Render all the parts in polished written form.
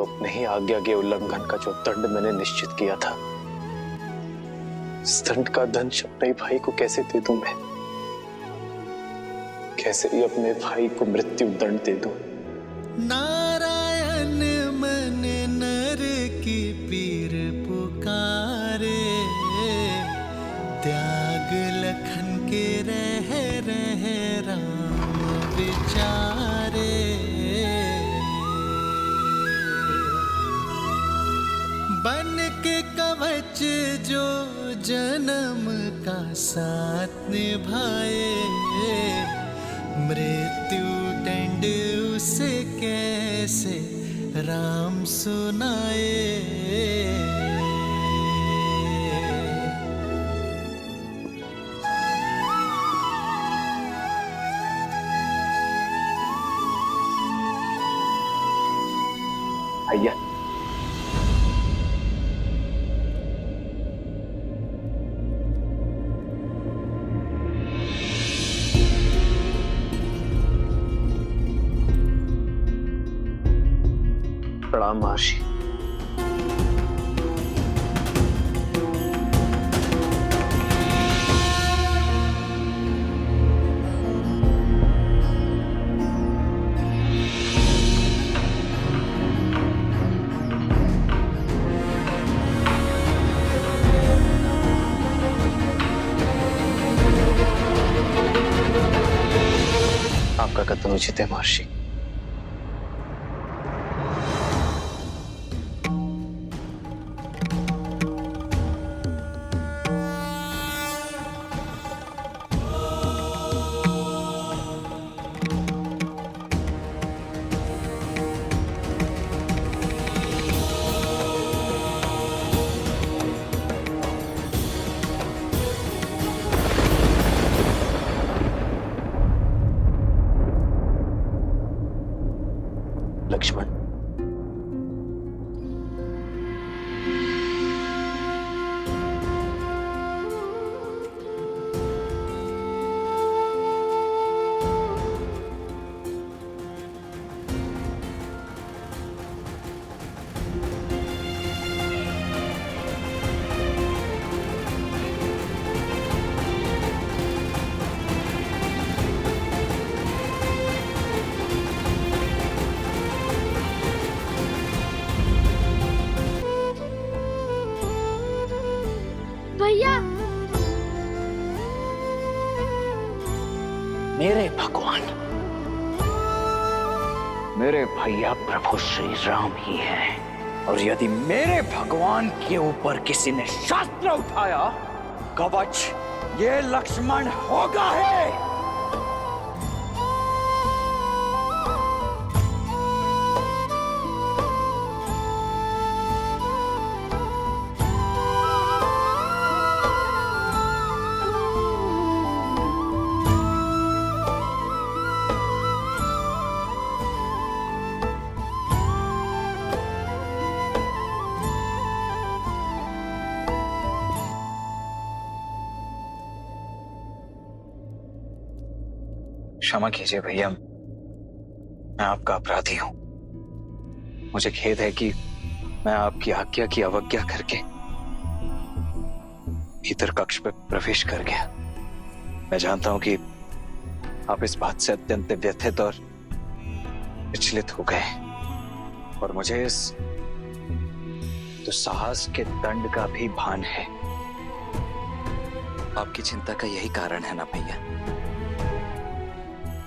तो अपने ही आज्ञा के उल्लंघन का जो दंड मैंने निश्चित किया था, इस दंड का दंश अपने भाई को कैसे दे दूं मैं? कैसे ही अपने भाई को मृत्यु दंड दे दूं? नारायण मन नर की पीर पुकारे, त्याग लखन के रह राम विचारे। बन के कवच जो जन्म का साथ निभाए, मृत्यु दंड उसे कैसे राम सुनाए। भैया, प्रणाम महर्षि। आपका कथन उचित है महर्षि। लक्ष्मण, भैया, मेरे भगवान, मेरे भैया प्रभु श्री राम ही हैं। और यदि मेरे भगवान के ऊपर किसी ने शास्त्र उठाया, कवच ये लक्ष्मण होगा है। क्षमा कीजिए भैया, मैं आपका अपराधी हूं। मुझे खेद है कि मैं आपकी आज्ञा की अवज्ञा करके भीतर कक्ष में प्रवेश कर गया। मैं जानता हूं कि आप इस बात से अत्यंत व्यथित और विचलित हो गए, और मुझे इस दुस्साहस के दंड का भी भान है। आपकी चिंता का यही कारण है ना भैया।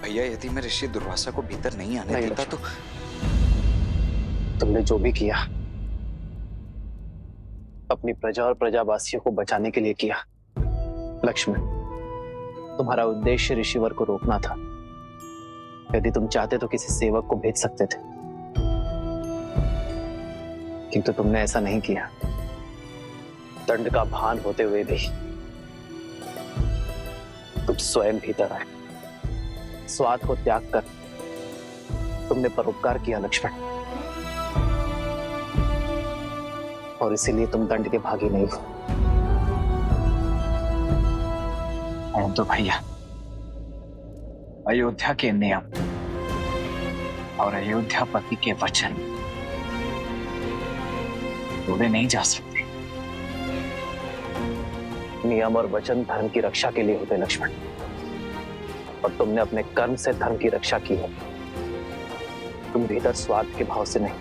भैया, यदि मैं ऋषि दुर्वासा को भीतर नहीं आने देता तो तुमने जो भी किया अपनी प्रजा और प्रजावासियों को बचाने के लिए किया। लक्ष्मण, तुम्हारा उद्देश्य ऋषिवर को रोकना था। यदि तुम चाहते तो किसी सेवक को भेज सकते थे, किंतु तुमने ऐसा नहीं किया। दंड का भान होते हुए भी तुम स्वयं भीतर आए। स्वार्थ को त्याग कर तुमने परोपकार किया लक्ष्मण, और इसीलिए तुम दंड के भागी नहीं हो। तो भैया, अयोध्या के नियम और अयोध्यापति के वचन उड़े नहीं जा सकते। नियम और वचन धर्म की रक्षा के लिए होते लक्ष्मण, और तुमने अपने कर्म से धर्म की रक्षा की है। तुम भीतर स्वार्थ के भाव से नहीं,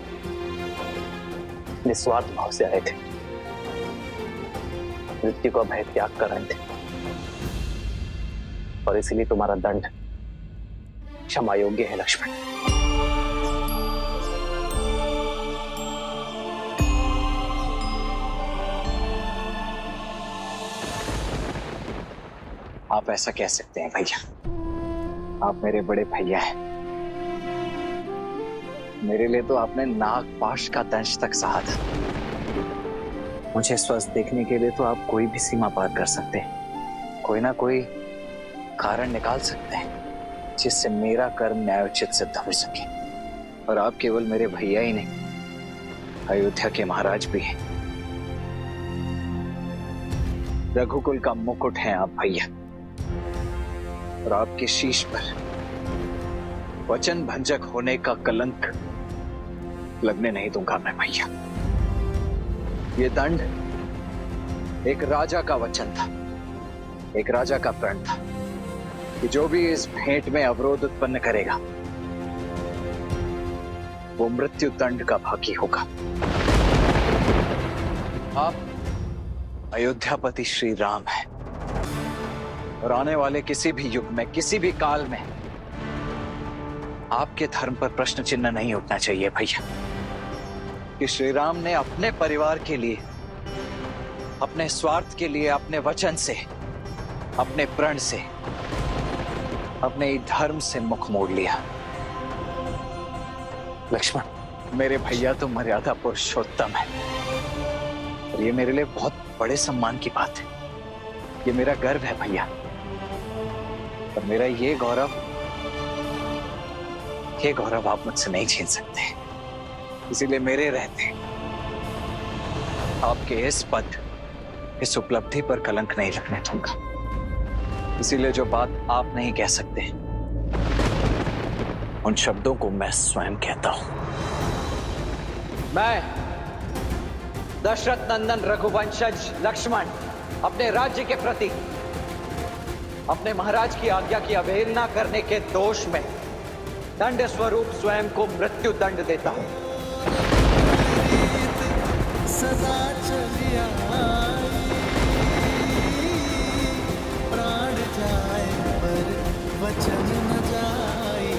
निस्वार्थ भाव से आए थे। मृत्यु को भय त्याग कर रहे थे, और इसलिए तुम्हारा दंड क्षमा योग्य है लक्ष्मण। आप ऐसा कह सकते हैं भैया, आप मेरे बड़े भैया हैं। मेरे लिए तो आपने नाग पाश का दंश तक सहा था। मुझे स्वस्थ देखने के लिए तो आप कोई भी सीमा पार कर सकते हैं, कोई ना कोई कारण निकाल सकते हैं जिससे मेरा कर्म न्यायोचित सिद्ध हो सके। और आप केवल मेरे भैया ही नहीं, अयोध्या के महाराज भी हैं। रघुकुल का मुकुट है आप भैया, और आपके शीश पर वचन भंजक होने का कलंक लगने नहीं दूंगा मैं भैया। ये दंड एक राजा का वचन था, एक राजा का प्रण था कि जो भी इस भेंट में अवरोध उत्पन्न करेगा वो मृत्यु दंड का भागी होगा। आप अयोध्यापति श्री राम हैं, और आने वाले किसी भी युग में, किसी भी काल में आपके धर्म पर प्रश्न चिन्ह नहीं उठना चाहिए भैया कि श्री राम ने अपने परिवार के लिए, अपने स्वार्थ के लिए, अपने वचन से, अपने प्रण से, अपने धर्म से मुख मोड़ लिया। लक्ष्मण, मेरे भैया तो मर्यादा पुरुषोत्तम है, और ये मेरे लिए बहुत बड़े सम्मान की बात है। ये मेरा गर्व है भैया, और मेरा ये गौरव आप मुझसे नहीं छीन सकते। इसीलिए मेरे रहते आपके इस पद, इस उपलब्धि पर कलंक नहीं लगने दूंगा। इसीलिए जो बात आप नहीं कह सकते, उन शब्दों को मैं स्वयं कहता हूं। मैं दशरथ नंदन रघुवंशज लक्ष्मण अपने राज्य के प्रति अपने महाराज की आज्ञा की अवहेलना करने के दोष में दंड स्वरूप स्वयं को मृत्यु दंड देता हूं। सदा चलिया प्राण जाए पर वचन न जाए।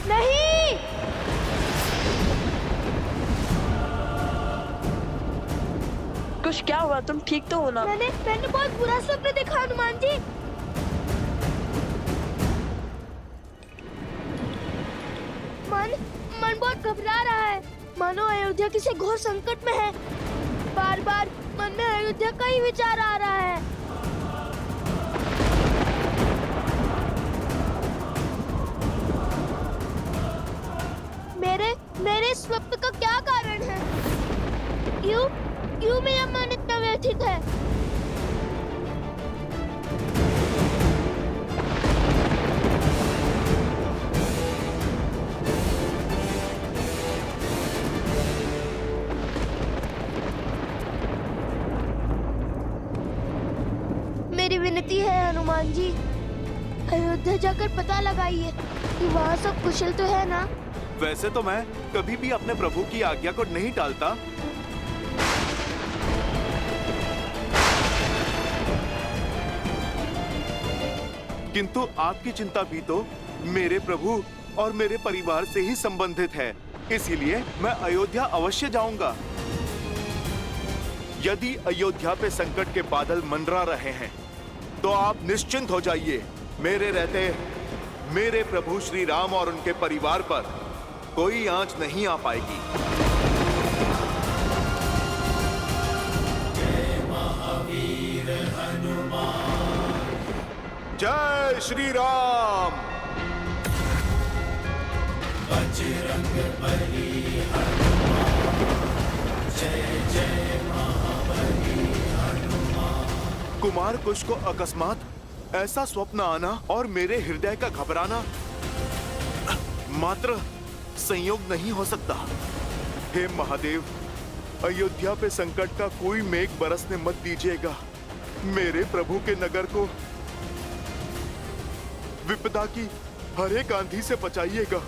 नहीं, कुछ क्या हुआ? तुम ठीक तो हो ना? मैंने बहुत बुरा स्वप्न देखा हनुमान जी। मन बहुत घबरा रहा है, मानो अयोध्या किसी घोर संकट में है। बार बार मन में अयोध्या का ही विचार आ रहा है। मेरे स्वप्न का क्या कारण है? क्यों मेरा मन इतना व्यथित है? मेरी विनती है हनुमान जी, अयोध्या जाकर पता लगाइए कि वहाँ सब कुशल तो है ना? वैसे तो मैं कभी भी अपने प्रभु की आज्ञा को नहीं टालता, किंतु आपकी चिंता भी तो मेरे प्रभु और मेरे परिवार से ही संबंधित है। इसीलिए मैं अयोध्या अवश्य जाऊंगा। यदि अयोध्या पे संकट के बादल मंडरा रहे हैं तो आप निश्चिंत हो जाइए। मेरे रहते मेरे प्रभु श्री राम और उनके परिवार पर कोई आंच नहीं आ पाएगी। जय महावीर हनुमान, जय श्री राम। बजरंग बली हनुमान, जय जय महाबली हनुमान। कुमार कुश को अकस्मात ऐसा स्वप्न आना और मेरे हृदय का घबराना मात्र संयोग नहीं हो सकता। हे महादेव, अयोध्या पे संकट का कोई मेघ बरसने मत दीजिएगा। मेरे प्रभु के नगर को विपदा की हर एक आंधी से बचाइएगा।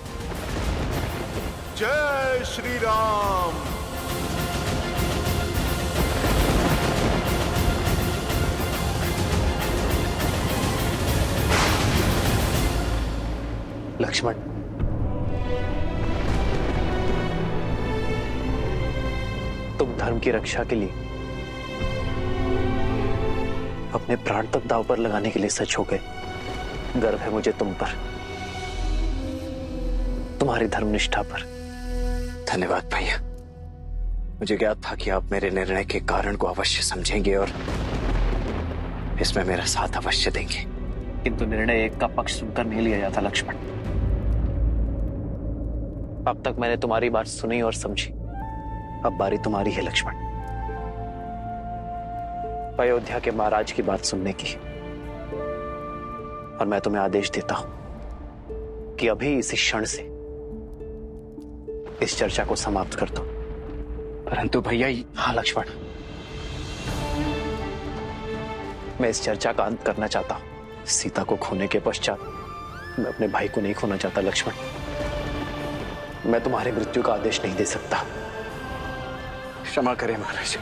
जय श्री राम। लक्ष्मण, तुम धर्म की रक्षा के लिए अपने प्राण तक दांव पर लगाने के लिए सच हो गए। गर्व है मुझे तुम पर, तुम्हारी धर्मनिष्ठा पर। धन्यवाद भैया। मुझे ज्ञात था कि आप मेरे निर्णय के कारण को अवश्य समझेंगे और इसमें मेरा साथ अवश्य देंगे। किंतु निर्णय एक का पक्ष सुनकर नहीं लिया जाता लक्ष्मण। अब तक मैंने तुम्हारी बात सुनी और समझी, अब बारी तुम्हारी है लक्ष्मण, अयोध्या के महाराज की बात सुनने की। और मैं तुम्हें आदेश देता हूं कि अभी इसी क्षण से इस चर्चा को समाप्त कर दो। परंतु भैया। हाँ लक्ष्मण, मैं इस चर्चा का अंत करना चाहता हूं। सीता को खोने के पश्चात मैं अपने भाई को नहीं खोना चाहता लक्ष्मण। मैं तुम्हारी मृत्यु का आदेश नहीं दे सकता। क्षमा करें महाराज,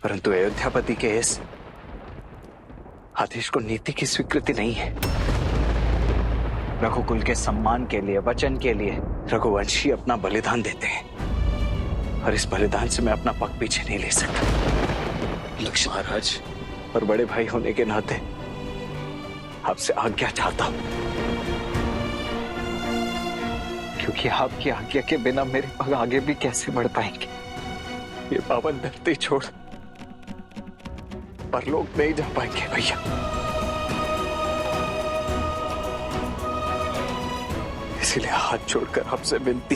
परंतु अयोध्यापति के इस आदेश को नीति की स्वीकृति नहीं है। रघुकुल के सम्मान के लिए, वचन के लिए रघुवंशी अपना बलिदान देते हैं और इस बलिदान से मैं अपना पग पीछे नहीं ले सकता। लक्ष्मण महाराज, और बड़े भाई होने के नाते आपसे आज्ञा चाहता हूं, क्योंकि आपकी आज्ञा के बिना मेरे पग आगे भी कैसे बढ़ पाएंगे। ये पावन धरती छोड़ परलोक नहीं जा पाएंगे भैया। इसीलिए हाथ जोड़कर आपसे विनती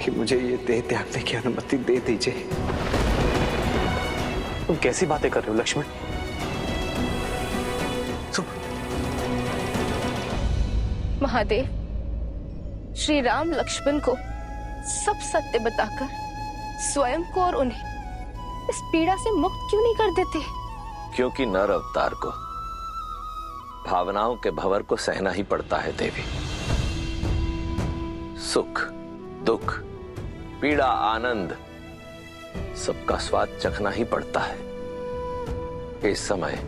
कि मुझे ये देह त्यागने की अनुमति दे दीजिए। तुम कैसी बातें कर रहे हो लक्ष्मण? महादेव, श्री राम लक्ष्मण को सब सत्य बताकर स्वयं को और उन्हें इस पीड़ा से मुक्त क्यों नहीं कर देते? क्योंकि नर अवतार को भावनाओं के भंवर को सहना ही पड़ता है देवी। सुख, दुख, पीड़ा, आनंद, सबका स्वाद चखना ही पड़ता है। इस समय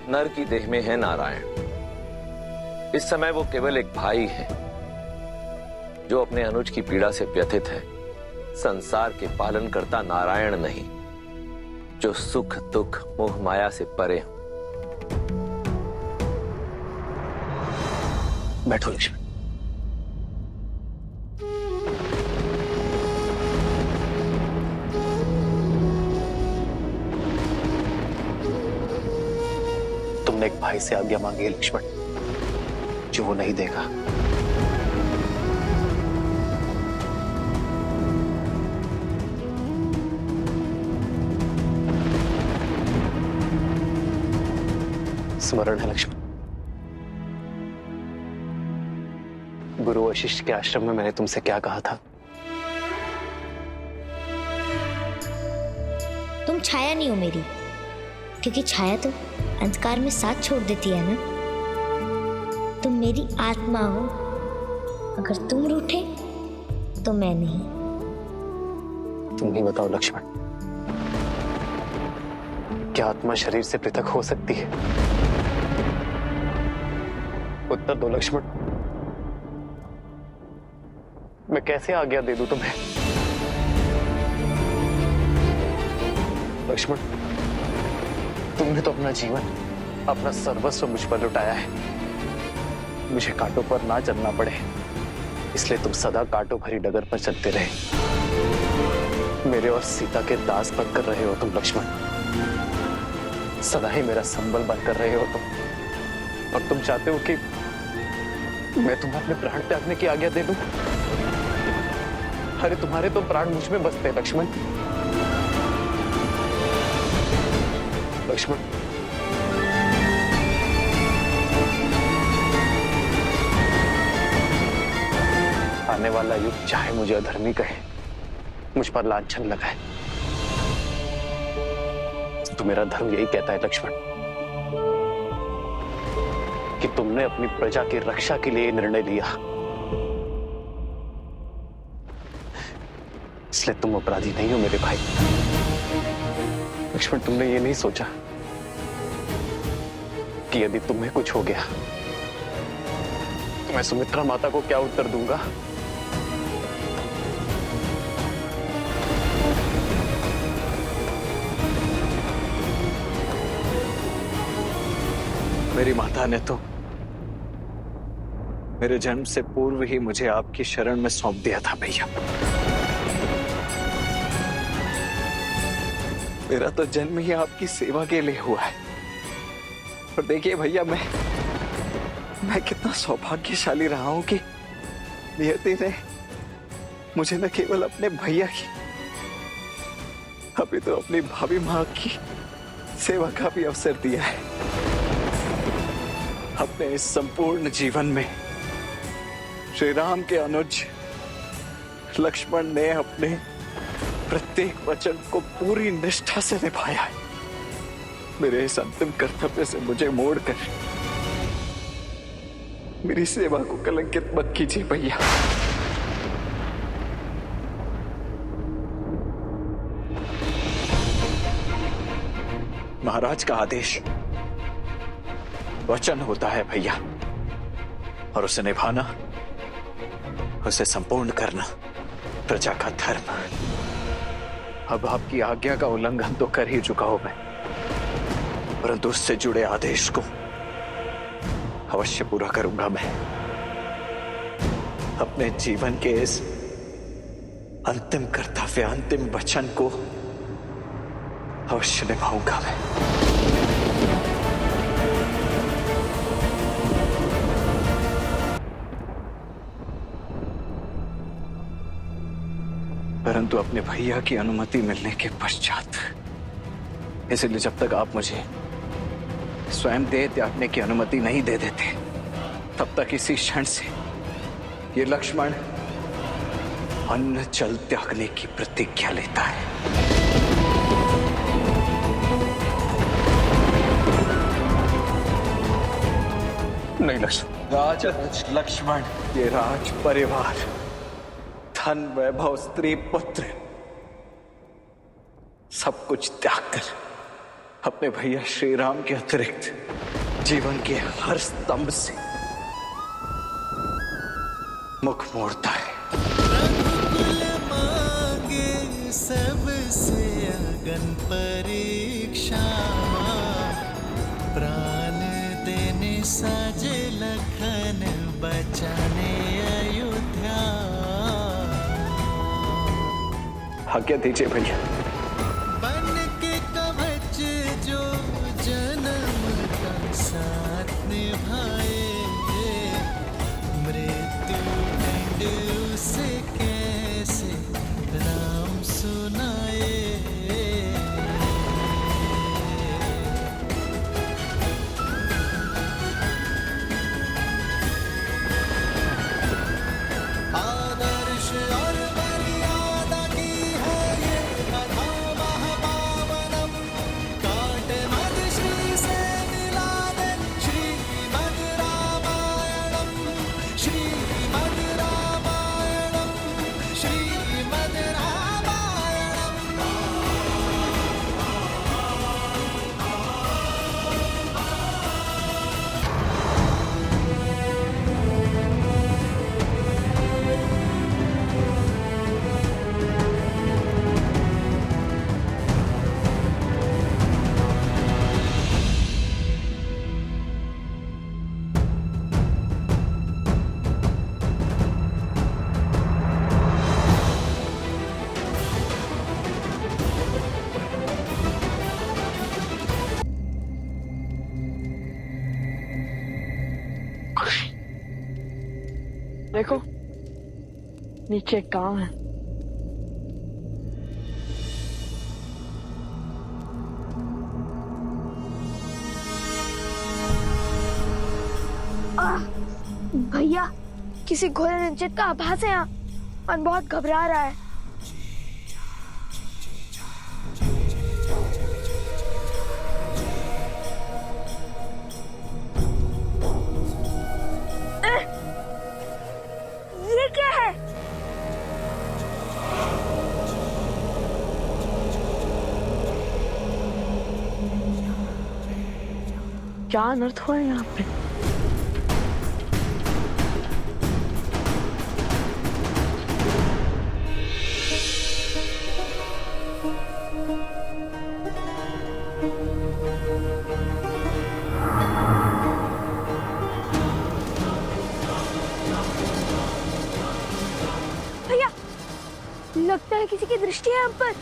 नर की देह में है नारायण। इस समय वो केवल एक भाई है जो अपने अनुज की पीड़ा से व्यथित है। संसार के पालन करता नारायण नहीं, जो सुख दुख मोह माया से परे हो। बैठो लक्ष्मण। तुमने एक भाई से आज्ञा मांगी है लक्ष्मण, जो वो नहीं देगा। स्मरण है लक्ष्मण, गुरु वशिष्ठ के आश्रम में मैंने तुमसे क्या कहा था? तुम छाया नहीं हो मेरी, क्योंकि छाया तो अंधकार में साथ छोड़ देती है ना। तुम मेरी आत्मा हो, अगर तुम रूठे तो मैं नहीं। तुम ही बताओ लक्ष्मण, क्या आत्मा शरीर से पृथक हो सकती है? उत्तर दो लक्ष्मण। मैं कैसे आज्ञा दे दूं तुम्हें? लक्ष्मण, तुमने तो अपना जीवन, अपना सर्वस्व मुझ पर लुटाया है। मुझे कांटों पर ना चलना पड़े, इसलिए तुम सदा कांटों भरी डगर पर चलते रहे। मेरे और सीता के दास बनकर रहे हो तुम लक्ष्मण। सदा ही मेरा संबल बनकर रहे हो तुम। और तुम चाहते हो कि मैं तुम्हें अपने प्राण त्यागने की आज्ञा दे दूं? अरे तुम्हारे तो प्राण मुझ में बसते हैं लक्ष्मण। लक्ष्मण, आने वाला युग चाहे मुझे अधर्मी कहे, मुझ पर लांछन लगाए, तो मेरा धर्म यही कहता है लक्ष्मण कि तुमने अपनी प्रजा की रक्षा के लिए निर्णय लिया, इसलिए तुम अपराधी नहीं हो मेरे भाई। लक्ष्मण, तुमने ये नहीं सोचा कि यदि तुम्हें कुछ हो गया तो मैं सुमित्रा माता को क्या उत्तर दूंगा? मेरी माता ने तो मेरे जन्म से पूर्व ही मुझे आपकी शरण में सौंप दिया था भैया। मेरा तो जन्म ही आपकी सेवा के लिए हुआ है। और देखिए भैया, मैं कितना सौभाग्यशाली रहा हूं कि नियति ने मुझे न केवल अपने भैया की, अभी तो अपनी भाभी मां की सेवा का भी अवसर दिया है। अपने इस संपूर्ण जीवन में श्री राम के अनुज लक्ष्मण ने अपने प्रत्येक वचन को पूरी निष्ठा से निभाया है। मेरे इस अंतिम कर्तव्य से मुझे मोड़कर मेरी सेवा को कलंकित मत कीजिए भैया। महाराज का आदेश वचन होता है भैया, और उसे निभाना, उसे संपूर्ण करना प्रजा का धर्म। अब आपकी आज्ञा का उल्लंघन तो कर ही चुका हूं मैं, परंतु उससे जुड़े आदेश को अवश्य पूरा करूंगा मैं। अपने जीवन के इस अंतिम कर्तव्य, अंतिम वचन को अवश्य निभाऊंगा मैं। परंतु अपने भैया की अनुमति मिलने के पश्चात, इसलिए जब तक आप मुझे स्वयं देह त्यागने की अनुमति नहीं दे देते, तब तक इसी क्षण से ये लक्ष्मण अन्न जल त्यागने की प्रतिज्ञा लेता है। नहीं लक्ष्मण, लक्ष्मण, ये राज परिवार, धन वैभव, स्त्री पुत्र, सब कुछ त्याग कर अपने भैया श्री राम के अतिरिक्त जीवन के हर स्तंभ से मुख मोड़ता है। रघुकुल मांगे सबसे अगन परीक्षा, प्राण देने साजे लखन बचाने अयोध्या। आज्ञा दीजिए भैया। बन के कवच जो जन्म का साथ निभाए, मृत्यु दंड उसे कैसे राम सुनाए। आदर्श और मर्यादा की है ये कथा महापावनम, काट मद श्री से मिला दे श्रीमद् रामायणम, श्रीमद् रामायणम, श्रीमद् रामायणम। देखो नीचे गांव है। भैया किसी घोड़े रंजित का आभास है यहाँ। मन बहुत घबरा रहा है। ये क्या है? क्या अनर्थ हुआ है यहाँ पे? भैया, लगता है किसी की दृष्टि है हम पर।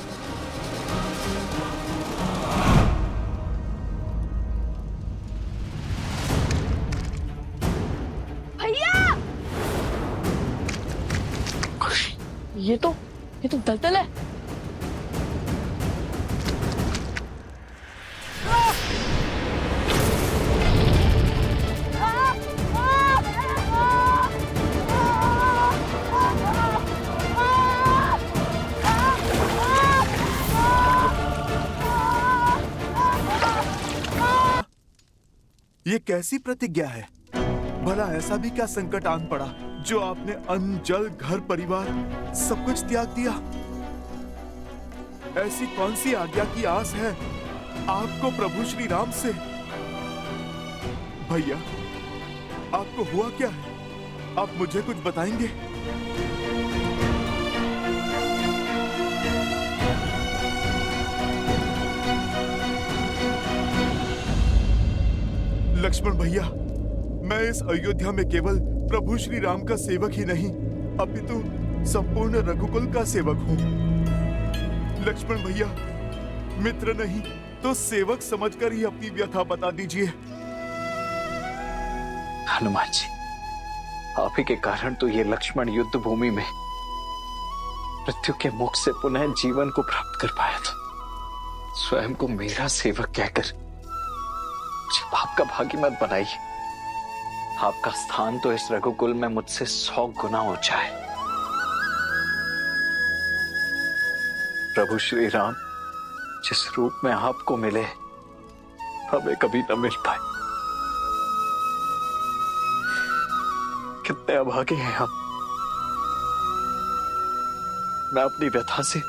भैया, ये तो दलदल है। ये कैसी प्रतिज्ञा है? भला ऐसा भी क्या संकट आन पड़ा जो आपने अन्न, जल, घर, परिवार सब कुछ त्याग दिया? ऐसी कौन सी आज्ञा की आस है आपको प्रभु श्री राम से? भैया, आपको हुआ क्या है? आप मुझे कुछ बताएंगे? लक्ष्मण भैया, मैं इस अयोध्या में केवल प्रभु श्री राम का सेवक ही नहीं, अपितु संपूर्ण रघुकुल का सेवक हूँ। लक्ष्मण भैया, मित्र नहीं तो सेवक समझकर ही अपनी व्यथा बता दीजिए। हनुमान जी, आप ही के कारण तो ये लक्ष्मण युद्ध भूमि में मृत्यु के मुख से पुनः जीवन को प्राप्त कर पाया था। स्वयं को मेरा सेवक कहकर मुझे पाप का भागी मत बनाइए। आपका स्थान तो इस रघुकुल में मुझसे 100 गुना ऊंचा है। प्रभु श्री राम जिस रूप में आपको मिले हमें कभी न मिल पाए। कितने अभागे हैं हम। मैं अपनी व्यथा से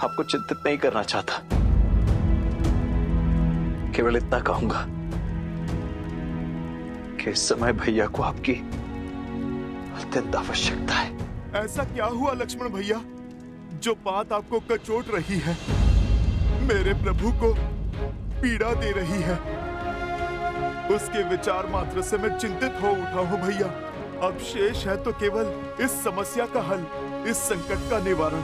आपको चिंतित नहीं करना चाहता, केवल इतना कहूंगा कि इस समय भैया को आपकी अत्यंत आवश्यकता है। ऐसा क्या हुआ लक्ष्मण भैया जो बात आपको कचोट रही है, मेरे प्रभु को पीड़ा दे रही है? उसके विचार मात्र से मैं चिंतित हो उठा हूं भैया। अब शेष है तो केवल इस समस्या का हल, इस संकट का निवारण।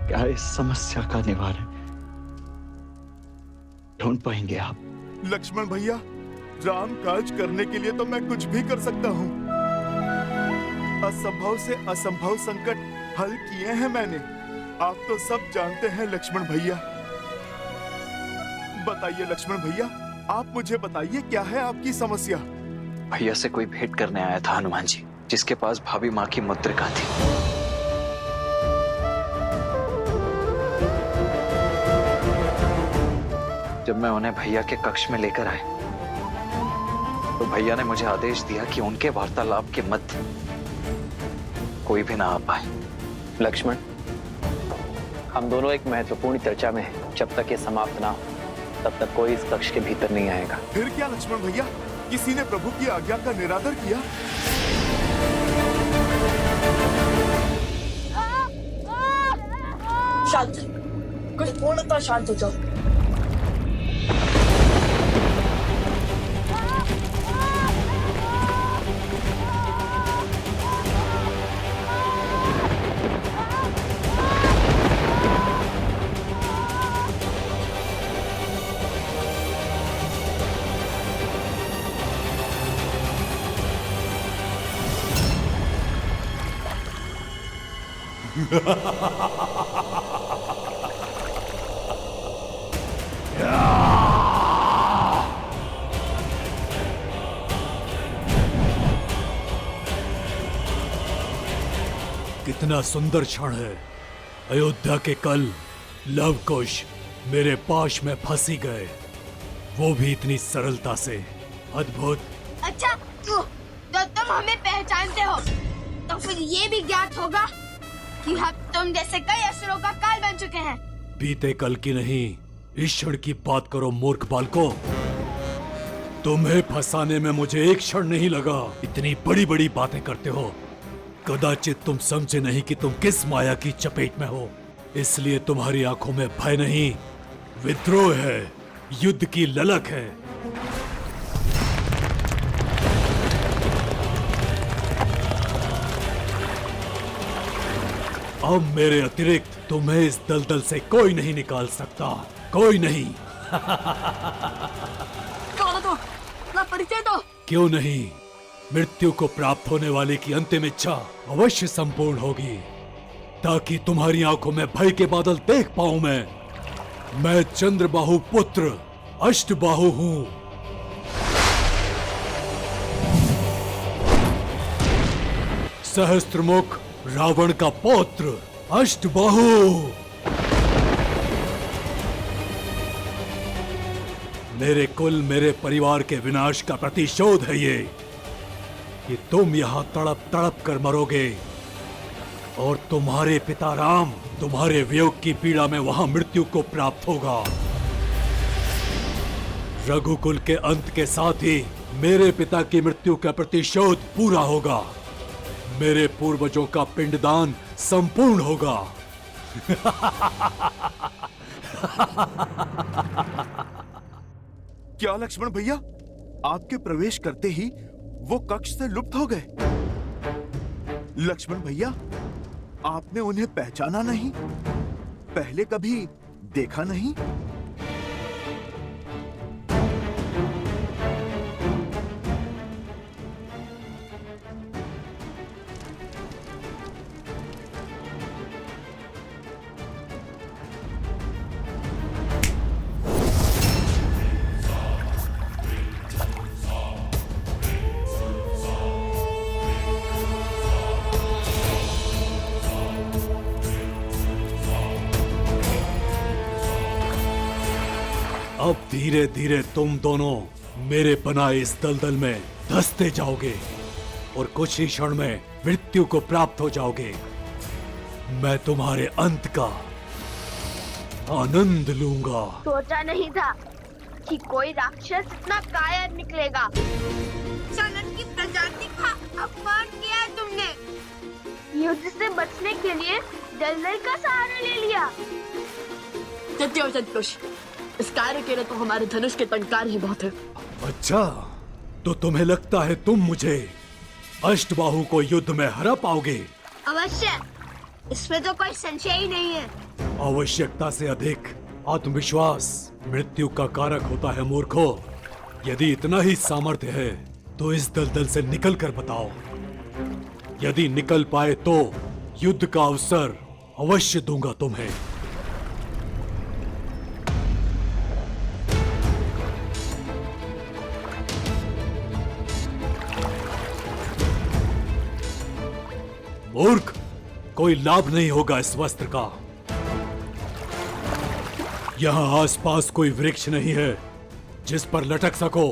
क्या इस समस्या का निवारण ढूंढ पाएंगे आप? लक्ष्मण भैया, राम काज करने के लिए तो मैं कुछ भी कर सकता हूँ। असंभव से असंभव संकट हल किए हैं मैंने, आप तो सब जानते हैं लक्ष्मण भैया। बताइए लक्ष्मण भैया, आप मुझे बताइए क्या है आपकी समस्या? भैया से कोई भेंट करने आया था हनुमान जी, जिसके पास भाभी माँ की मुद्रिका थी। जब मैं उन्हें भैया के कक्ष में लेकर आया तो भैया ने मुझे आदेश दिया कि उनके वार्तालाप के मध्य कोई भी ना आ पाए। लक्ष्मण, हम दोनों एक महत्वपूर्ण चर्चा में हैं। जब तक ये समाप्त ना हो तब तक कोई इस कक्ष के भीतर नहीं आएगा। फिर क्या लक्ष्मण भैया, किसी ने प्रभु की आज्ञा का निरादर किया? शांत, कुछ पूर्णतः शांत हो जाओ। कितना सुंदर क्षण है। अयोध्या के कल लव कुश मेरे पाश में फंसी गए, वो भी इतनी सरलता से। अद्भुत। अच्छा तो तुम हमें पहचानते हो तो फिर ये भी ज्ञात होगा कि हम तुम जैसे कई असुरों का काल बन चुके हैं। बीते कल की नहीं, इस क्षण की बात करो मूर्ख बालको। तुम्हें फंसाने में मुझे एक क्षण नहीं लगा। इतनी बड़ी बड़ी बातें करते हो, कदाचित तुम समझे नहीं कि तुम किस माया की चपेट में हो। इसलिए तुम्हारी आंखों में भय नहीं, विद्रोह है, युद्ध की ललक है। अब मेरे अतिरिक्त तुम्हें इस दलदल से कोई नहीं निकाल सकता, कोई नहीं। कौन हो तुम? अपना परिचय दो। क्यों नहीं, मृत्यु को प्राप्त होने वाले की अंतिम इच्छा अवश्य संपूर्ण होगी, ताकि तुम्हारी आंखों में भय के बादल देख पाऊं मैं चंद्रबाहु पुत्र अष्टबाहु हूं। सहस्त्रमुख रावण का पौत्र अष्टबाहु। मेरे कुल, मेरे परिवार के विनाश का प्रतिशोध है ये कि तुम यहां तड़प तड़प कर मरोगे और तुम्हारे पिता राम तुम्हारे वियोग की पीड़ा में वहां मृत्यु को प्राप्त होगा। रघुकुल के अंत के साथ ही मेरे पिता की मृत्यु का प्रतिशोध पूरा होगा। मेरे पूर्वजों का पिंडदान संपूर्ण होगा। क्या लक्ष्मण भैया, आपके प्रवेश करते ही वो कक्ष से लुप्त हो गए? लक्ष्मण भैया, आपने उन्हें पहचाना नहीं? पहले कभी देखा नहीं? अब धीरे धीरे तुम दोनों मेरे बनाए इस दलदल में धंसते जाओगे और कुछ ही क्षण में मृत्यु को प्राप्त हो जाओगे। मैं तुम्हारे अंत का आनंद लूंगा। सोचा नहीं था कि कोई राक्षस इतना कायर निकलेगा। सनत की प्रजाति का अपमान किया है तुमने। युद्ध से बचने के लिए दलदल का सहारा ले लिया। सत्य संतोष, इस कार्य के लिए तो हमारे धनुष के टंकार ही बहुत है। अच्छा, तो तुम्हें लगता है तुम मुझे अष्टबाहु को युद्ध में हरा पाओगे? अवश्य, इसमें तो कोई संशय ही नहीं है। आवश्यकता से अधिक आत्मविश्वास मृत्यु का कारक होता है मूर्खों। यदि इतना ही सामर्थ्य है तो इस दलदल से निकल कर बताओ। यदि निकल पाए तो युद्ध का अवसर अवश्य दूंगा तुम्हें। मूर्ख, कोई लाभ नहीं होगा इस वस्त्र का। यहाँ आसपास कोई वृक्ष नहीं है जिस पर लटक सको।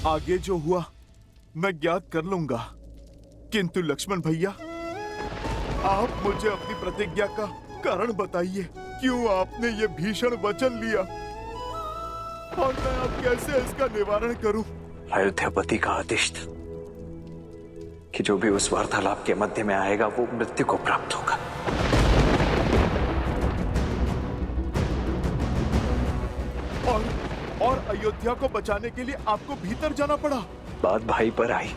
आगे जो हुआ मैं ज्ञात कर लूंगा, किंतु लक्ष्मण भैया, आप मुझे अपनी प्रतिज्ञा का कारण बताइए। क्यों आपने ये भीषण वचन लिया और मैं अब कैसे इसका निवारण करूं? अयोध्यापति का आदेश था कि जो भी उस वार्तालाप के मध्य में आएगा वो मृत्यु को प्राप्त होगा। और अयोध्या को बचाने के लिए आपको भीतर जाना पड़ा। बात भाई पर आई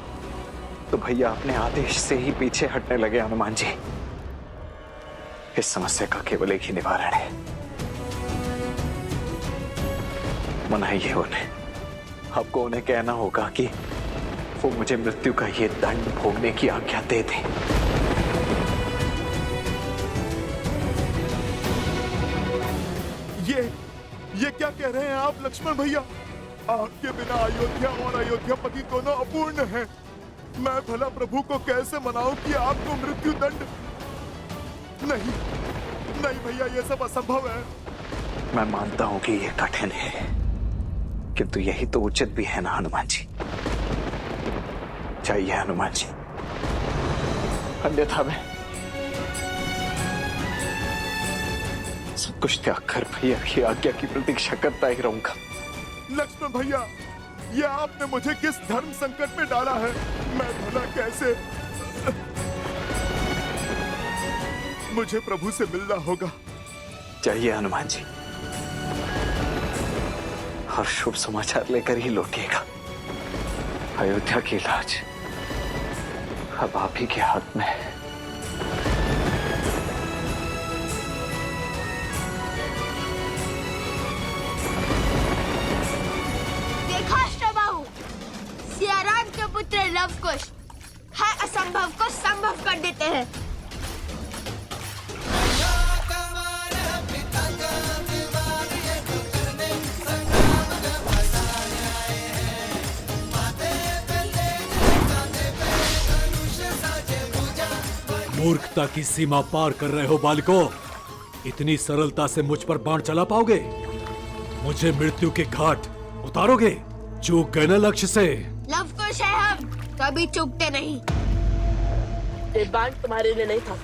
तो भैया अपने आदेश से ही पीछे हटने लगे। हनुमान जी, इस समस्या का केवल एक ही निवारण है। मनाइए उन्हें। आपको उन्हें कहना होगा कि वो मुझे मृत्यु का ये दंड भोगने की आज्ञा दे दे। ये क्या कह रहे हैं आप लक्ष्मण भैया? आपके बिना अयोध्या और अयोध्यापति दोनों अपूर्ण हैं। मैं भला प्रभु को कैसे मनाऊं कि आपको मृत्यु दंड? नहीं नहीं भैया, ये सब असंभव है। मैं मानता हूं कि ये कठिन है, किंतु यही तो उचित भी है ना हनुमान जी। चाहिए हनुमान जी, अन्यथा मैं सब कुछ त्याग कर भैया की आज्ञा की प्रतीक्षा करता ही रहूंगा। लक्ष्मण भैया, ये आपने मुझे किस धर्म संकट में डाला है? मैं भला कैसे? मुझे प्रभु से मिलना होगा। चाहिए हनुमान जी, और शुभ समाचार लेकर ही लौटिएगा। अयोध्या की लाज अब आप ही के हाथ में है। सियाराम के पुत्र लव कुश है असंभव को संभव कर देते हैं। मूर्खता की सीमा पार कर रहे हो बालिको। इतनी सरलता से मुझ पर बाण चला पाओगे? मुझे मृत्यु के घाट उतारोगे? चूक गए ना लक्ष्य से। लव कुश है हम, कभी चूकते नहीं। ये बाण तुम्हारे लिए नहीं था।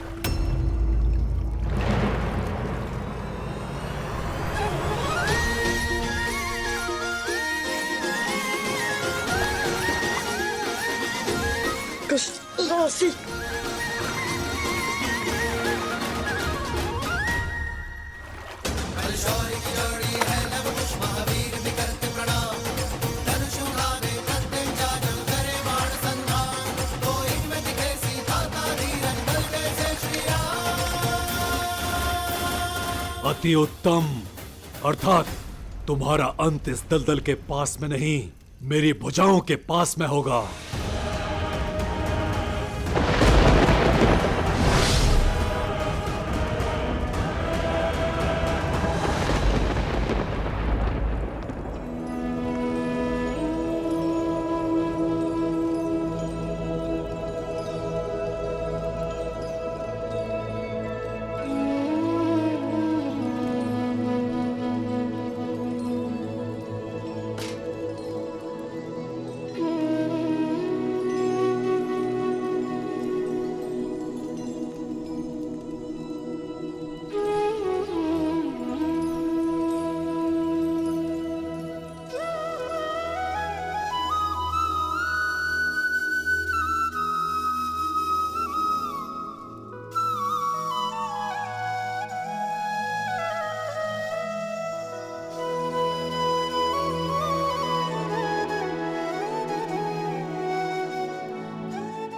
अति उत्तम, अर्थात तुम्हारा अंत इस दलदल के पास में नहीं, मेरी भुजाओं के पास में होगा।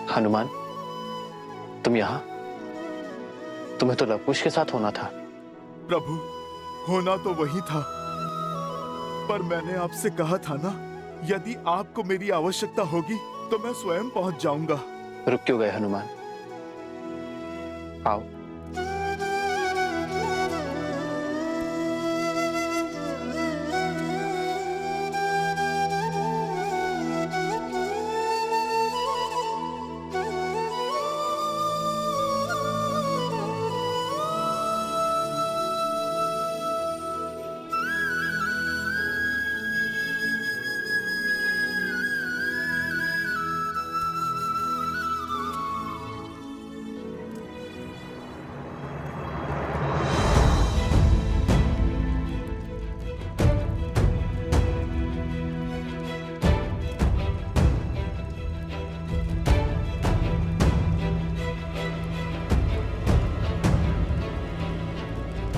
हनुमान, तुम यहाँ? तुम्हें तो लव कुश के साथ होना था। प्रभु, होना तो वही था, पर मैंने आपसे कहा था ना, यदि आपको मेरी आवश्यकता होगी तो मैं स्वयं पहुंच जाऊंगा। रुक क्यों गए हनुमान? आओ।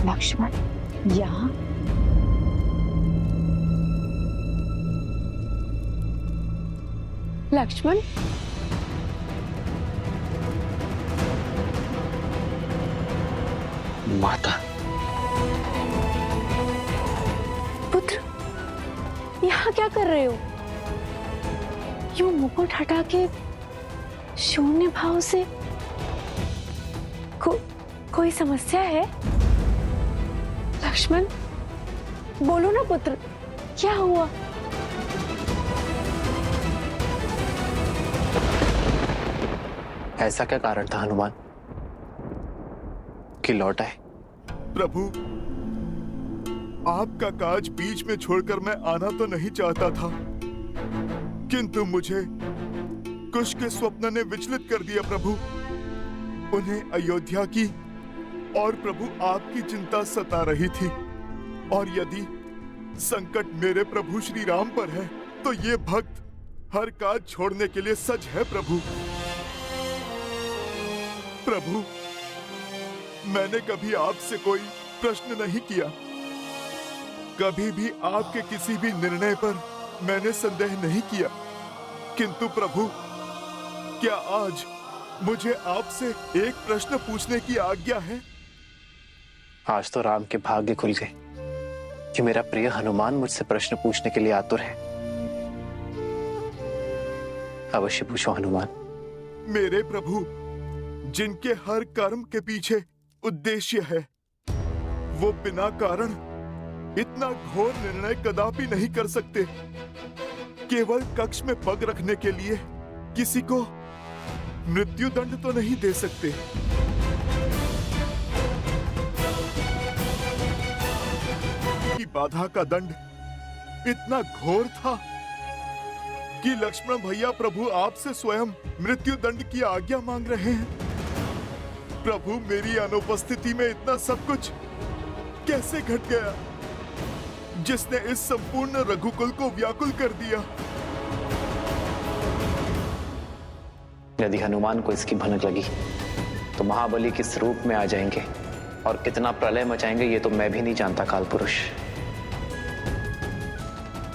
लक्ष्मण, यहाँ? लक्ष्मण, माता। पुत्र, यहाँ क्या कर रहे हो? यूं मुकुट हटा के शून्य भाव से कोई समस्या है? लक्ष्मण, बोलो ना पुत्र, क्या हुआ? ऐसा क्या कारण था हनुमान कि लौट आए? प्रभु, आपका काज बीच में छोड़कर मैं आना तो नहीं चाहता था, किंतु मुझे कुश के स्वप्न ने विचलित कर दिया प्रभु। उन्हें अयोध्या की और प्रभु आपकी चिंता सता रही थी, और यदि संकट मेरे प्रभु श्री राम पर है तो ये भक्त हर काज छोड़ने के लिए सज है प्रभु। प्रभु, मैंने कभी आपसे कोई प्रश्न नहीं किया, कभी भी आपके किसी भी निर्णय पर मैंने संदेह नहीं किया, किंतु प्रभु, क्या आज मुझे आपसे एक प्रश्न पूछने की आज्ञा है? आज तो राम के भाग्य खुल गए कि मेरा प्रिय हनुमान मुझसे प्रश्न पूछने के लिए आतुर है। अवश्य पूछो हनुमान। मेरे प्रभु, जिनके हर कर्म के पीछे उद्देश्य है, वो बिना कारण इतना घोर निर्णय कदापि नहीं कर सकते। केवल कक्ष में पग रखने के लिए किसी को मृत्यु दंड तो नहीं दे सकते। की बाधा का दंड इतना घोर था कि लक्ष्मण भैया प्रभु आपसे स्वयं मृत्यु दंड की आज्ञा मांग रहे हैं। प्रभु, मेरी अनुपस्थिति में इतना सब कुछ कैसे घट गया, जिसने इस संपूर्ण रघुकुल को व्याकुल कर दिया? यदि हनुमान को इसकी भनक लगी तो महाबली किस रूप में आ जाएंगे और कितना प्रलय मचाएंगे ये तो मैं भी नहीं जानता काल पुरुष।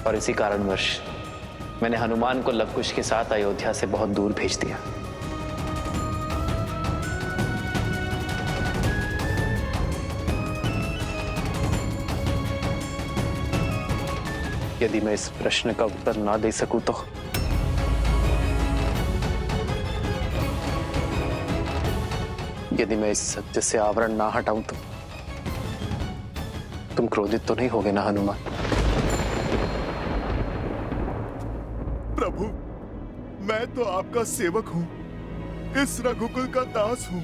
और इसी कारणवश मैंने हनुमान को लवकुश के साथ अयोध्या से बहुत दूर भेज दिया। यदि मैं इस प्रश्न का उत्तर ना दे सकूं तो यदि मैं इस सत्य से आवरण ना हटाऊं तो तुम क्रोधित तो नहीं होगे ना हनुमान? प्रभु, मैं तो आपका सेवक हूं, इस रघुकुल का दास हूं।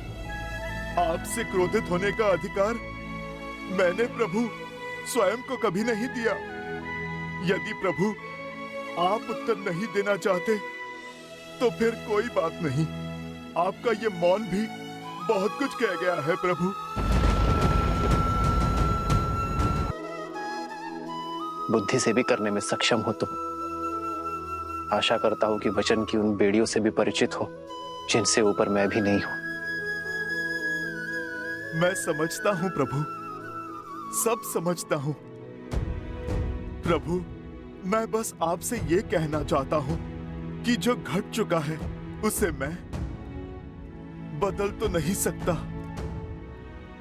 आपसे क्रोधित होने का अधिकार मैंने प्रभु स्वयं को कभी नहीं दिया। यदि प्रभु आप उत्तर नहीं देना चाहते तो फिर कोई बात नहीं, आपका ये मौन भी बहुत कुछ कह गया है प्रभु। बुद्धि से भी करने में सक्षम हो तुम। आशा करता हूं कि वचन की उन बेड़ियों से भी परिचित हो जिनसे ऊपर मैं भी नहीं हूं। मैं समझता हूं प्रभु, सब समझता हूं। प्रभु, मैं बस आपसे ये कहना चाहता हूं कि जो घट चुका है उसे मैं बदल तो नहीं सकता।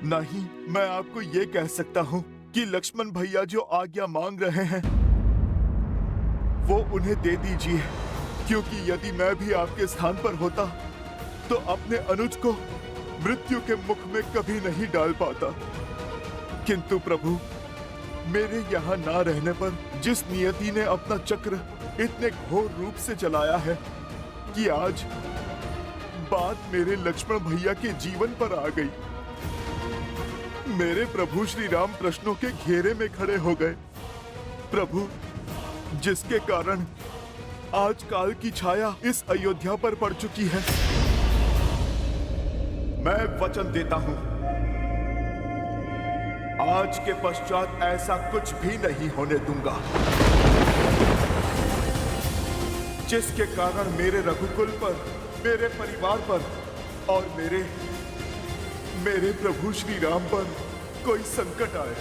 नहीं, मैं आपको ये कह सकता हूं कि लक्ष्मण भैया जो आज्ञा मांग रहे हैं वो उन्हें दे दीजिए, क्योंकि यदि मैं भी आपके स्थान पर होता तो अपने अनुज को मृत्यु के मुख में कभी नहीं डाल पाता। किंतु प्रभु, मेरे यहाँ ना रहने पर जिस नियति ने अपना चक्र इतने घोर रूप से चलाया है कि आज बात मेरे लक्ष्मण भैया के जीवन पर आ गई। मेरे प्रभु श्री राम प्रश्नों के घेरे में खड़े हो गए। प्रभु, जिसके कारण आज काल की छाया इस अयोध्या पर पड़ चुकी है। मैं वचन देता हूं, आज के पश्चात ऐसा कुछ भी नहीं होने दूंगा जिसके कारण मेरे रघुकुल पर, मेरे परिवार पर और मेरे प्रभु श्री राम पर कोई संकट आए।